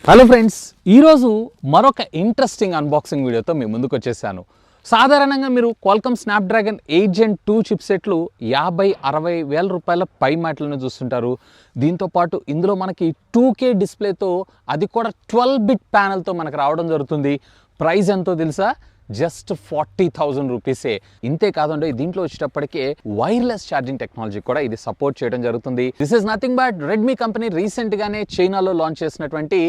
Hello friends, ఈరోజు మరొక interesting unboxing వీడియోతో మీ ముందుకు వచ్చేసాను. సాధారణంగా మీరు క్వాల్కమ్ స్నాప్డ్రాగన్ 8 Gen 2 చిప్సెట్లు 50-60 వేల రూపాయల పై మాటలను చూస్తుంటారు. దీంతోపాటు ఇందులో మనకి 2K డిస్ప్లేతో, అది కూడా 12-బిట్ ప్యానెల్తో మనకు రావడం జరుగుతుంది. ప్రైస్ ఎంతో తెలుసా? జస్ట్ 40,000 రూపీసే. ఇంతే కాదండి, దీంట్లో వచ్చేటప్పటికే వైర్లెస్ ఛార్జింగ్ టెక్నాలజీ కూడా ఇది సపోర్ట్ చేయడం జరుగుతుంది. This is nothing but Redmi company recent గానే చైనాలో లాంచ్ చేసినటువంటి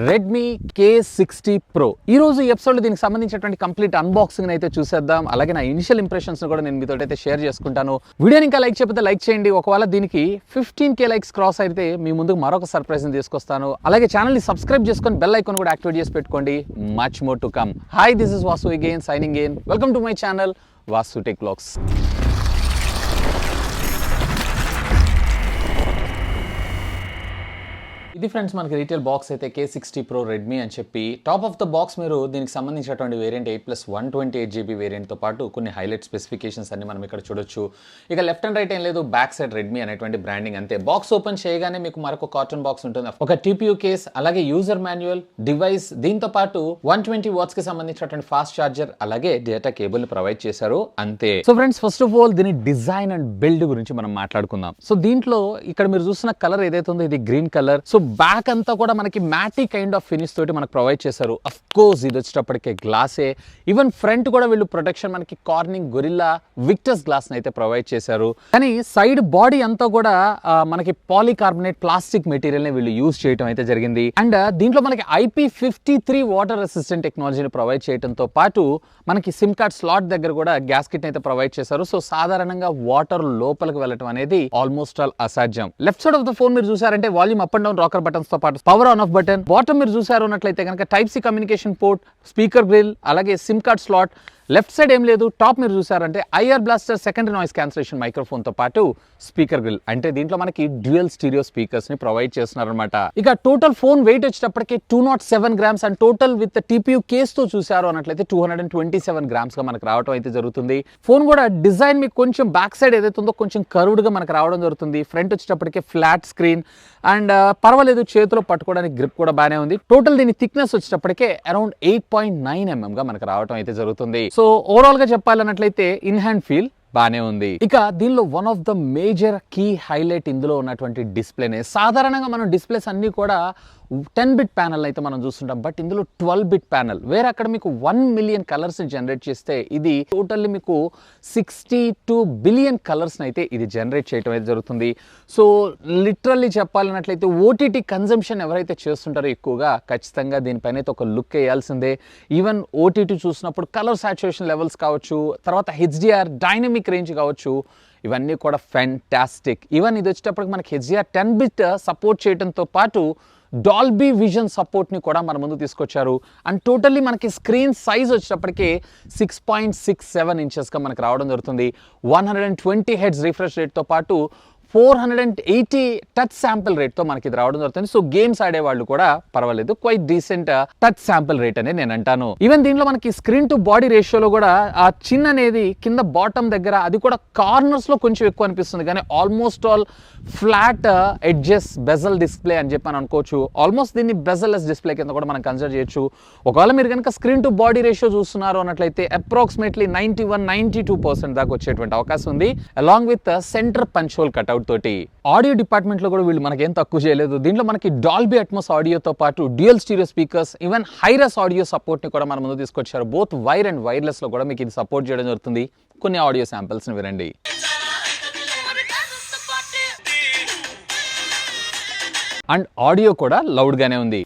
Redmi K60 Pro. ఈ రోజు ఈ ఎపిసోడ్లో దీనికి సంబంధించినటువంటి కంప్లీట్ అన్బాక్సింగ్ అయితే చూసేద్దాం. అలాగే నా ఇనిషియల్ ఇంప్రెషన్స్ కూడా నేను మీతో అయితే షేర్ చేసుకుంటాను. వీడియోని ఇంకా లైక్ చేయకపోతే లైక్ చేయండి. ఒకవేళ దీనికి 15K లైక్స్ క్రాస్ అయితే మీ ముందుకు మరొక సర్ప్రైజ్ తీసుకొస్తాను. అలాగే ఛానల్ని సబ్స్క్రైబ్ చేసుకొని బెల్ ఐకాన్ కూడా యాక్టివేట్ చేసి పెట్టుకోండి. Much more to come. Hi, this is Vasu again signing in. Welcome to my channel Vasu tech vlogs. ఇది ఫ్రెండ్స్ మనకి రీటైల్ బాక్స్ అయితే K60 Pro Redmi అని చెప్పి, టాప్ ఆఫ్ ద బాక్స్ మీరు దీనికి సంబంధించినటువంటి వేరియంట్ 8+128GB వేరియంట్తో పాటు కొన్ని హైలైట్ స్పెసిఫికేషన్స్ అన్ని మనం ఇక్కడ చూడొచ్చు. ఇక లెఫ్ట్ అండ్ రైట్ ఏం లేదు, బ్యాక్ సైడ్ Redmi అనేటువంటి బ్రాండింగ్ అంతే. బాక్స్ ఓపెన్ చేయగానే మీకు మరొక కాటన్ బాక్స్ ఉంటుంది, ఒక TPU కేస్, అలాగే యూజర్ మాన్యువల్, డివైస్, దీంతో పాటు 120 watts కి సంబంధించినటువంటి ఫాస్ట్ ఛార్జర్, అలాగే డేటా కేబుల్ ని ప్రొవైడ్ చేశారు అంతే. So friends, first of all దీని డిజైన్ అండ్ బిల్డ్ గురించి మనం మాట్లాడుకుందాం. సో దీంట్లో ఇక్కడ మీరు చూస్తున్న కలర్ ఏదైతే ఉందో ఇది గ్రీన్ కలర్. సో బ్యాక్ అంతా కూడా మనకి మ్యాటీ కైండ్ ఆఫ్ ఫినిష్ తోటి మనకు ప్రొవైడ్ చేశారు. అఫ్ కోర్స్ ఇది వచ్చేటప్పటికే గ్లాసే. ఈవెన్ ఫ్రంట్ కూడా వీళ్ళు ప్రొటెక్షన్ మనకి కార్నింగ్ గొరిల్లా విక్టర్స్ గ్లాస్ అయితే ప్రొవైడ్ చేశారు. కానీ సైడ్ బాడీ అంతా కూడా మనకి పాలికార్బోనేట్ ప్లాస్టిక్ మెటీరియల్ ని వీళ్ళు యూజ్ చేయడం అయితే జరిగింది. అండ్ దీంట్లో మనకి IP53 వాటర్ రెసిస్టెంట్ టెక్నాలజీని ప్రొవైడ్ చేయడంతో పాటు మనకి సిమ్ కార్డ్ స్లాట్ దగ్గర కూడా గ్యాస్కెట్ అయితే ప్రొవైడ్ చేశారు. సో సాధారణంగా వాటర్ లోపలికి వెళ్ళడం అనేది ఆల్మోస్ట్ ఆల్ అసాధ్యం. Left side of the phone మీరు చూసారంటే volume up and down rocker buttons తో పాటు power on off button. Bottom మీరు చూసారు అన్నట్లయితే కనుక type C communication port, speaker grill, అలాగే SIM card slot. Left side ఏం లేదు, టాప్ మీరు చూసారంటే IR blaster secondary noise cancellation microphone తో పాటు స్పీకర్ గ్రిల్. అంటే దీంట్లో మనకి డ్యూయల్ స్టీరియో స్పీకర్స్ ని ప్రొవైడ్ చేస్తున్నారు అనమాట. ఇక టోటల్ ఫోన్ వెయిట్ వచ్చేటప్పటికి 207 grams and total with TPU case తో చూసారు అన్నట్లయితే 227 grams గా మనకు రావడం అయితే జరుగుతుంది. ఫోన్ కూడా డిజైన్ మీకు కొంచెం బ్యాక్ సైడ్ ఏదైతే ఉందో కొంచెం కర్వ్డ్ గా మనకు రావడం జరుగుతుంది. ఫ్రంట్ వచ్చేటప్పటికి ఫ్లాట్ స్క్రీన్ అండ్ పర్వాలేదు, చేతిలో పట్టుకోవడానికి గ్రిప్ కూడా బాగానే ఉంది. టోటల్ దీని థిక్నెస్ వచ్చేటప్పటికే అరౌండ్ 8.9 mm గా మనకు రావడం అయితే జరుగుతుంది. సో ఓవరాల్ గా చెప్పాలన్నట్లయితే ఇన్ హ్యాండ్ ఫీల్ బానే ఉంది. ఇక దీనిలో one of the major key highlight ఇందులో ఉన్నటువంటి డిస్ప్లేనే. సాధారణంగా మనం డిస్ప్లేస్ అన్ని కూడా 10-bit ప్యానల్ అయితే మనం చూస్తుంటాం, బట్ ఇందులో 12-bit ప్యానల్. వేరే అక్కడ మీకు 1 million కలర్స్ ని జనరేట్ చేస్తే ఇది టోటల్లీ మీకు 62 billion కలర్స్ అయితే ఇది జనరేట్ చేయడం అయితే జరుగుతుంది. సో లిటరల్లీ చెప్పాలన్నట్లయితే ఓటీటీ కన్జంప్షన్ ఎవరైతే చేస్తుంటారో ఎక్కువగా, ఖచ్చితంగా దీనిపైన అయితే ఒక లుక్ వేయాల్సిందే. ఈవెన్ ఓటీటీ చూసినప్పుడు కలర్ సాచురేషన్ లెవెల్స్ కావచ్చు, తర్వాత HDR డైనమిక్ రేంజ్ కావచ్చు, ఇవన్నీ కూడా ఫ్యాంటాస్టిక్. ఈవెన్ ఇది వచ్చేటప్పటికి మనకి HDR 10-bit సపోర్ట్ చేయడంతో పాటు డాల్బీ విజన్ సపోర్ట్ ని కూడా మన ముందు తీసుకొచ్చారు. అండ్ టోటల్లీ మనకి స్క్రీన్ సైజ్ వచ్చేటప్పటికి 6.67 inches గా మనకు రావడం జరుగుతుంది. 120 Hz రిఫ్రెష్ రేట్ తో పాటు 480 టచ్ శాంపిల్ రేట్ తో మనకి ఇది రావడం జరుగుతుంది. సో గేమ్స్ ఆడే వాళ్ళు కూడా పర్వాలేదు, quite decent touch sample rate అనేది నేను అంటాను. ఈవెన్ దీంట్లో మనకి స్క్రీన్ టు బాడీ రేషియోలో కూడా ఆ చిన్న అనేది కింద బాటమ్ దగ్గర, అది కూడా కార్నర్స్ లో కొంచెం ఎక్కువ అనిపిస్తుంది, కానీ almost all flat edges bezel display అని చెప్పి అని అనుకోవచ్చు. ఆల్మోస్ట్ దీన్ని బెజల్లెస్ డిస్ప్లే కింద కూడా మనం కన్సిడర్ చేయొచ్చు. ఒకవేళ మీరు కనుక స్క్రీన్ టు బాడీ రేషియో చూస్తున్నారు అన్నట్లయితే అప్రాక్సిమేట్లీ 91-92% దాకా వచ్చేటువంటి అవకాశం ఉంది, along with centre punch whole cutout తోటి. ఆడియో డిపార్ట్మెంట్ లో కూడా వీళ్ళు మనకేం తక్కువ చేయలేదు. దీంట్లో మనకి డాల్బీ అట్మాస్ ఆడియోతో పాటు dual stereo speakers, even hire us audio support ని కూడా మన ముందు తీసుకొచ్చారు. బోత్ వైర్ అండ్ వైర్లెస్ లో కూడా మీకు ఇది సపోర్ట్ చేయడం జరుగుతుంది. కొన్ని ఆడియో శాంపిల్స్ ని వినండి. అండ్ ఆడియో కూడా లౌడ్ గానే ఉంది.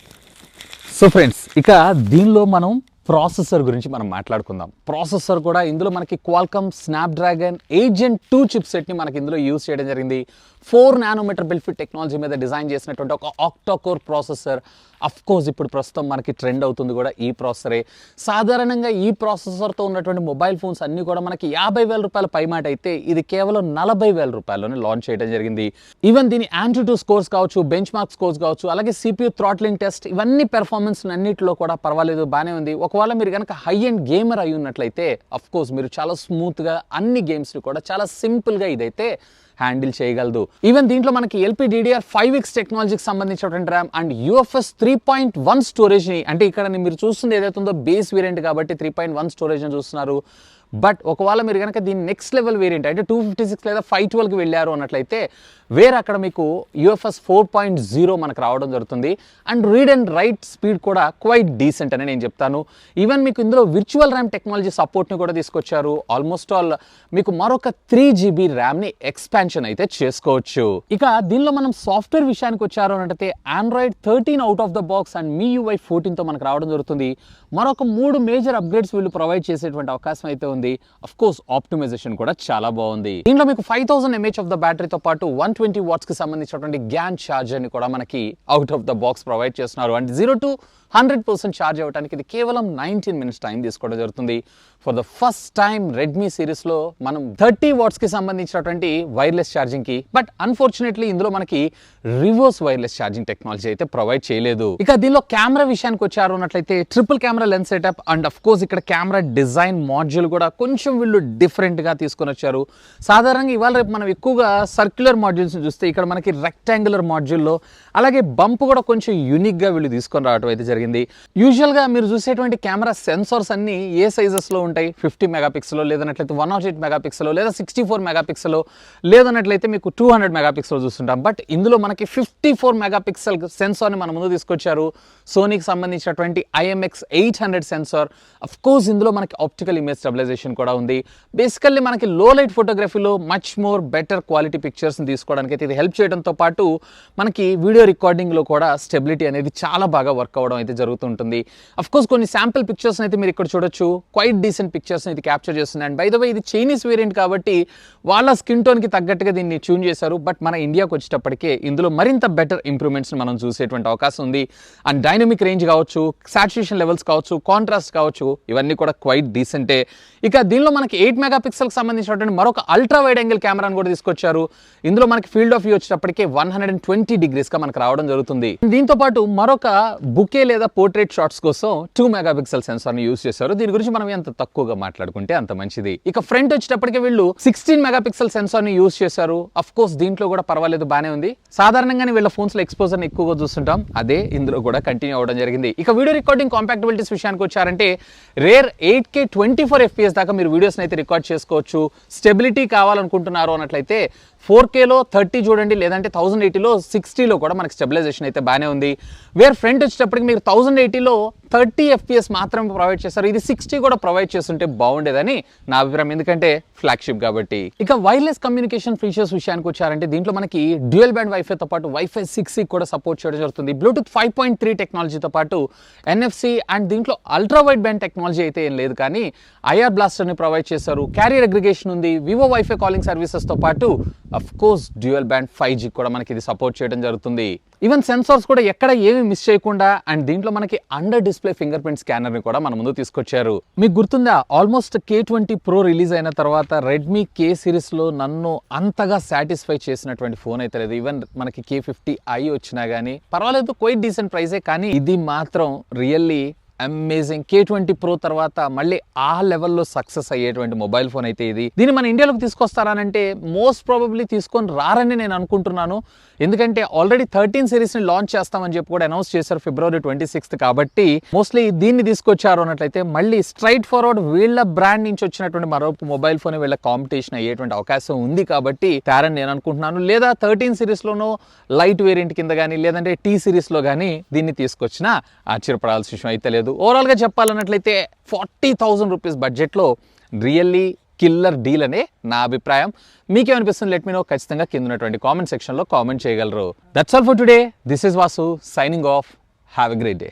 సో ఫ్రెండ్స్, ఇక దీనిలో మనం ప్రాసెసర్ గురించి మనం మాట్లాడుకుందాం. ప్రాసెసర్ కూడా ఇందులో మనకి క్వాల్కమ్ స్నాప్డ్రాగన్ 8 Gen 2 చిప్సెట్ ని మనకి ఇందులో యూజ్ చేయడం జరిగింది. 4 nanometer బిల్ఫిట్ టెక్నాలజీ మీద డిజైన్ చేసినటువంటి ఒక octa core processor. Of course ఇప్పుడు ప్రస్తుతం మనకి ట్రెండ్ అవుతుంది కూడా ఈ ప్రాసెసరే. సాధారణంగా ఈ ప్రాసెసర్తో ఉన్నటువంటి మొబైల్ ఫోన్స్ అన్ని కూడా మనకి 50,000 రూపాయల పైమాట అయితే ఇది కేవలం 40,000 రూపాయల్లోనే లాంచ్ చేయడం జరిగింది. ఈవెన్ దీని Antutu స్కోర్స్ కావచ్చు, బెంచ్ మార్క్ స్కోర్స్ కావచ్చు, అలాగే CPU థ్రాట్లింగ్ టెస్ట్, ఇవన్నీ పెర్ఫార్మెన్స్ అన్నింటిలో కూడా పర్వాలేదు, బాగానే ఉంది. ఒకవేళ మీరు కనుక హై అండ్ గేమర్ అయి ఉన్నట్లయితే అఫ్ కోర్స్ మీరు చాలా స్మూత్గా అన్ని గేమ్స్ని కూడా చాలా సింపుల్గా ఇదైతే హ్యాండిల్ చేయగలదు. ఈవెన్ దీంట్లో మనకి LPDDR5X టెక్నాలజీకి సంబంధించినటువంటి ర్యామ్ అండ్ UFS 3.1 స్టోరేజ్ ని, అంటే ఇక్కడ మీరు చూస్తుంది ఏదైతే ఉందో బేస్ వేరియంట్ కాబట్టి 3.1 స్టోరేజ్ అని చూస్తున్నారు. బట్ ఒకవేళ మీరు కనుక దీని నెక్స్ట్ లెవెల్ వేరియంట్ అంటే 256 లేదా 512కి వెళ్ళారు అన్నట్లయితే వేరే అక్కడ మీకు UFS 4.0 మనకు రావడం జరుగుతుంది. And read and right speed కూడా క్వైట్ డీసెంట్ అని నేను చెప్తాను. ఈవెన్ మీకు ఇందులో విర్చువల్ ర్యామ్ టెక్నాలజీ సపోర్ట్ని కూడా తీసుకొచ్చారు. ఆల్మోస్ట్ ఆల్ మీకు మరొక 3GB ర్యామ్ని ఎక్స్పాన్షన్ అయితే చేసుకోవచ్చు. ఇక దీనిలో మనం సాఫ్ట్వేర్ విషయానికి వచ్చారు అంటే Android 13 out of the box and MIUI 14తో మనకు రావడం జరుగుతుంది. మరొక 3 మేజర్ అప్గ్రేడ్స్ వీళ్ళు ప్రొవైడ్ చేసేటువంటి అవకాశం అయితే ఉంది. ఆఫ్ కోర్స్ ఆప్టిమైజేషన్ కూడా చాలా బాగుంది. దీంట్లో మీకు 5000 mAh ఆఫ్ ద బ్యాటరీతో పాటు 120 వాట్స్ కి సంబంధించినటువంటి గ్యాన్ ఛార్జర్ ని కూడా మనకి out of the box provide చేస్తున్నారు. అండ్ 0 to 100% ఛార్జ్ అవ్వడానికి ఇది కేవలం 19 minutes టైం తీసుకోవడం జరుగుతుంది. For the first time Redmi సిరీస్లో మనం 30 వాట్స్కి సంబంధించినటువంటి వైర్లెస్ ఛార్జింగ్కి, బట్ అన్ఫార్చునేట్లీ ఇందులో మనకి రివర్స్ వైర్లెస్ ఛార్జింగ్ టెక్నాలజీ అయితే ప్రొవైడ్ చేయలేదు. ఇక దీనిలో కెమెరా విషయానికి వచ్చారు అన్నట్లయితే triple camera lens setup and of course ఇక్కడ కెమెరా డిజైన్ మాడ్యూల్ కూడా కొంచెం వీళ్ళు డిఫరెంట్గా తీసుకొని వచ్చారు. సాధారణంగా ఇవాళ రేపు మనం ఎక్కువగా సర్క్యులర్ మాడ్యూల్స్ని చూస్తే ఇక్కడ మనకి రెక్టాంగులర్ మాడ్యూల్లో అలాగే బంప్ కూడా కొంచెం యూనిక్గా వీళ్ళు తీసుకొని రావడం అయితే జరిగింది. యూజువల్గా మీరు చూసేటువంటి కెమెరా సెన్సార్స్ అన్ని ఏ సైజెస్లో ఉంటాయి? 50 మెగాపిక్సెల్, లేదన్నట్లయితే 108 మెగాపిక్సెల్, లేదా 64 మెగాపిక్సెల్, లేదన్నట్లయితే మీకు 200 మెగాపిక్సెల్ చూస్తుంటాం. బట్ ఇందులో మనకి 54 మెగాపిక్సెల్ సెన్సార్ని మన ముందు తీసుకొచ్చారు. సోనీకి సంబంధించినటువంటి IMX800 సెన్సార్. అఫ్ కోర్స్ ఇందులో మనకి ఆప్టికల్ ఇమేజ్ స్టెబిలైజేషన్ కూడా ఉంది. బేసికల్లీ మనకి లో లైట్ ఫోటోగ్రఫీలో మచ్ మోర్ బెటర్ క్వాలిటీ పిక్చర్స్ని తీసుకోవడానికి అయితే ఇది హెల్ప్ చేయడంతో పాటు మనకి వీడియో రికార్డింగ్లో కూడా స్టెబిలిటీ అనేది చాలా బాగా వర్క్ అవ్వడం అయితే జరుగుతుంటుంది. అఫ్ కోర్స్ కొన్ని శాంపుల్ పిక్చర్స్ అయితే మీరు ఇక్కడ చూడొచ్చు. క్వైట్ డీసెంట్ పిక్చర్స్ ఇది క్యాప్చర్ చేస్తుంది. అండ్ బై ద వే ఇది చైనీస్ వేరియంట్ కాబట్టి వాళ్ళ స్కిన్ టోన్కి తగ్గట్టుగా దీన్ని ట్యూన్ చేశారు. బట్ మన ఇండియాకి వచ్చేటప్పటికే ఇందులో మరింత బెటర్ ఇంప్రూవ్మెంట్స్ మనం చూసేటువంటి అవకాశం ఉంది. అండ్ డైనమిక్ రేంజ్ కావచ్చు, సాచురేషన్ లెవెల్స్ కావచ్చు, కాంట్రాస్ట్ కావచ్చు, ఇవన్నీ కూడా క్వైట్ డీసెంటే. ఇక దీనిలో మనకి 8 మెగాపిక్సెల్కి సంబంధించినటువంటి మరొక అల్ట్రా వైడ్ యాంగిల్ కెమెరాను కూడా తీసుకొచ్చారు. ఇందులో మనకి ఫీల్డ్ ఆఫ్ వ్యూ వచ్చేటప్పటికే 120 degreesగా మనకు రావడం జరుగుతుంది. దీంతో పాటు మరొక బుకే లేదా పోర్ట్రేట్ షాట్స్ కోసం 2 మెగాపిక్సెల్ సెన్సార్ని యూజ్ చేశారు. దీని గురించి మనం ఎంత తక్కువగా మాట్లాడుకుంటే అంత మంచిది. ఇక ఫ్రంట్ వచ్చేటప్పటికే వీళ్ళు 16 మెగాపిక్సెల్ సెన్సార్ని యూజ్ చేశారు. అఫ్ కోర్స్ దీంట్లో కూడా పర్వాలేదు, బానే ఉంది. సాధారణంగానే వీళ్ళ ఫోన్స్ లో ఎక్స్పోజర్ని ఎక్కువగా చూస్తుంటాం, అదే ఇందులో కూడా కంటిన్యూ అవ్వడం జరిగింది. ఇక వీడియో రికార్డింగ్ కాంపాక్టబిలిటీస్ విషయానికి వచ్చారంటే రేర్ 8K 24 FPS దాకా మీరు వీడియోస్ అయితే రికార్డ్ చేసుకోవచ్చు. స్టెబిలిటీ కావాలనుకుంటున్నారు అన్నట్లయితే 4Kలో 30 చూడండి, లేదంటే 1080లో 60లో కూడా మనకి స్టెబిలైజేషన్ అయితే బాగానే ఉంది. వేర్ ఫ్రంట్ వచ్చేటప్పటికి మీరు 1080లో 30 FPS మాత్రమే ప్రొవైడ్ చేస్తారు. ఇది 60 కూడా ప్రొవైడ్ చేస్తుంటే బాగుండేదని నా అభిప్రాయం, ఎందుకంటే ఫ్లాగ్షిప్ కాబట్టి. ఇక వైర్లెస్ కమ్యూనికేషన్ ఫీచర్స్ విషయానికి వచ్చారంటే దీంట్లో మనకి డ్యూయల్ బ్యాండ్ వైఫైతో పాటు వైఫై 6 కూడా సపోర్ట్ చేయడం జరుగుతుంది. బ్లూటూత్ 5.3 టెక్నాలజీతో పాటు NFC అండ్ దీంట్లో అల్ట్రా వైడ్ బ్యాండ్ టెక్నాలజీ అయితే ఏం లేదు, కానీ IR బ్లాస్టర్ని ప్రొవైడ్ చేశారు. క్యారియర్ అగ్రిగేషన్ ఉంది. వివో వైఫై కాలింగ్ సర్వీసెస్తో పాటు of course dual band 5G కూడా మనకి ఇది సపోర్ట్ చేయడం జరుగుతుంది. ఈవెన్ సెన్సార్స్ కూడా ఎక్కడ ఏమి మిస్ చేయకుండా అండ్ దీంట్లో మనకి under display finger print scanner ని కూడా మన ముందు తీసుకొచ్చారు. మీకు గుర్తుందా, ఆల్మోస్ట్ K20 Pro రిలీజ్ అయిన తర్వాత రెడ్మీ K సిరీస్ లో నన్ను అంతగా సాటిస్ఫై చేసినటువంటి ఫోన్ అయితే లేదు. ఈవెన్ మనకి K50i వచ్చినా కానీ పర్వాలేదు, క్వైట్ డీసెంట్ ప్రైజే, కానీ ఇది మాత్రం రియల్లీ అమేజింగ్. K20 Pro తర్వాత మళ్ళీ ఆ లెవెల్లో సక్సెస్ అయ్యేటువంటి మొబైల్ ఫోన్ అయితే ఇది. దీన్ని మన ఇండియాలోకి తీసుకొస్తారనంటే మోస్ట్ ప్రాబబ్లీ తీసుకొని రారని నేను అనుకుంటున్నాను. ఎందుకంటే ఆల్రెడీ 13 సిరీస్ని లాంచ్ చేస్తామని చెప్పి కూడా అనౌన్స్ చేశారు February 26th. కాబట్టి మోస్ట్లీ దీన్ని తీసుకొచ్చారు అన్నట్లయితే మళ్ళీ స్ట్రైట్ ఫార్వర్డ్ వీళ్ళ బ్రాండ్ నుంచి వచ్చినటువంటి మరో మొబైల్ ఫోన్ వీళ్ళ కాంపిటీషన్ అయ్యేటువంటి అవకాశం ఉంది కాబట్టి తారని నేను అనుకుంటున్నాను. లేదా 13 సిరీస్లోనూ లైట్ వేరియంట్ కింద కానీ లేదంటే T సిరీస్లో కానీ దీన్ని తీసుకొచ్చినా ఆశ్చర్యపడాల్సిన విషయం అయితే లేదు. ఓవరాల్గా చెప్పాలన్నట్లయితే 40,000 రూపీస్ బడ్జెట్లో రియల్లీ కిల్లర్ డీల్ అనే నా అభిప్రాయం. మీకేమనిపిస్తుంది లెట్ మీ నో, ఖచ్చితంగా కింద ఉన్నటువంటి కామెంట్ సెక్షన్లో కామెంట్ చేయగలరు. That's all for today. This is Vasu signing off. Have a great day.